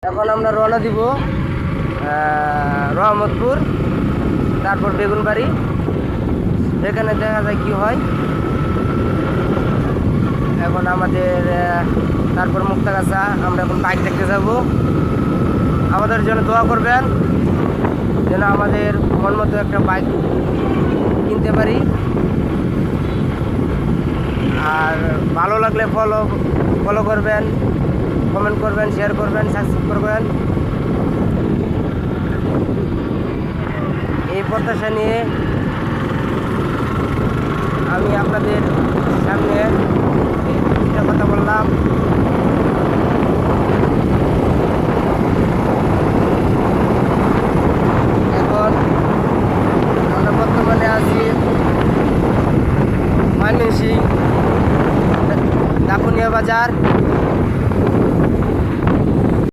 এখন আমরা রওনা দিব রহমতপুর, তারপর বেগুনবাড়ি। এখানে দেখা যায় কি হয়। এখন আমাদের তারপর মুক্তাগাছা। আমরা এখন বাইক দেখতে যাব। আমাদের জন্য দোয়া করবেন যেন আমাদের মন মতো একটা বাইক কিনতে পারি। আর ভালো লাগলে ফলো করবেন, কমেন্ট করবেন, শেয়ার করবেন, সাবস্ক্রাইব করবেন। এই প্রত্যাশা নিয়ে আমি আপনাদের সামনে কথা বললাম।